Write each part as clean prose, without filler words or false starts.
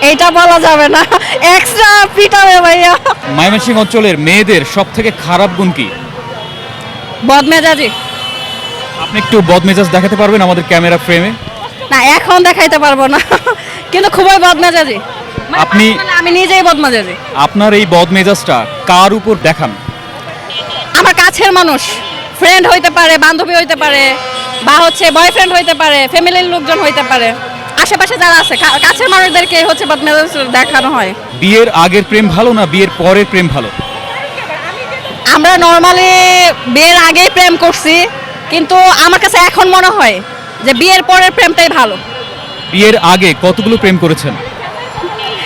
এইটা বলা যাবে না, এক্সট্রা পিটাবে ভাইয়া। ময়মনসিংহ অঞ্চলের মেয়েদের সব থেকে খারাপ গুণ কি? বদমেজাজি। আপনি একটু বদমেজাজ দেখাতে পারবেন আমাদের ক্যামেরা ফ্রেমে? না, এখন দেখাইতে পারবো না, কিন্তু খুবই বদমেজাজি। আপনি- আমি নিজেই বদমেজাজি। আপনার এই বদমেজাজটা কার উপর দেখান? আমার কাছের মানুষ, ফ্রেন্ড হইতে পারে, বান্ধবী হইতে পারে, বা হচ্ছে বয়ফ্রেন্ড হইতে পারে, ফ্যামিলির লোকজন হইতে পারে, আশেপাশে যারা আছে কাছের মানুষদেরকে হচ্ছে বদমেজাজ দেখানো হয়। বিয়ের আগের প্রেম ভালো না বিয়ের পরের প্রেম ভালো? আমরা নর্মালি বিয়ের আগেই প্রেম করছি, কিন্তু আমার কাছে এখন মনে হয় যে বিয়ের পরের প্রেমটাই ভালো। বিয়ের আগে কতগুলো প্রেম করেছেন?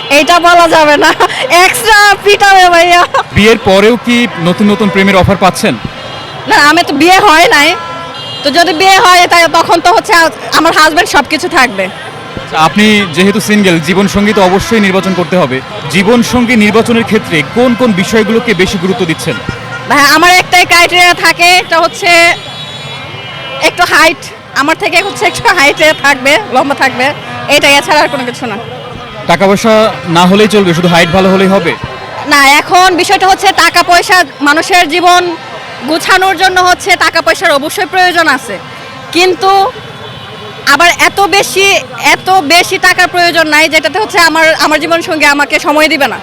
এইটা বলা যাবে না, এক্সট্রা পিটাবে ভাইয়া। বিয়ের পরেও কি নতুন নতুন প্রেমের অফার পাচ্ছেন? না, আমি তো বিয়ে হয় নাই, তো যদি বিয়ে হয় তাই তখন তো হচ্ছে আমার হাজবেন্ড সব কিছু থাকবে। আপনি যেহেতু সিঙ্গেল, জীবনসঙ্গী তো অবশ্যই নির্বাচন করতে হবে। জীবনসঙ্গী নির্বাচনের ক্ষেত্রে কোন কোন বিষয়গুলোকে বেশি গুরুত্ব দিচ্ছেন? ভাই, আমার একটাই ক্রাইটেরিয়া থাকে, এটা হচ্ছে একটু হাইট, আমার থেকে হচ্ছে একটু হাইটে থাকবে, লম্বা থাকবে, এইটাই, এছাড়া আর কোনো কিছু না। টাকা পয়সা না হলেই চলবে, শুধু হাইট ভালো হলেই হবে? না, এখন বিষয়টা হচ্ছে টাকা পয়সা, মানুষের জীবন গুছানোর জন্য হচ্ছে টাকা পয়সার অবশ্যই প্রয়োজন আছে, কিন্তু আবার এত বেশি টাকার প্রয়োজন নাই যেটাতে হচ্ছে আমার জীবন সঙ্গী আমাকে সময় দিবে না।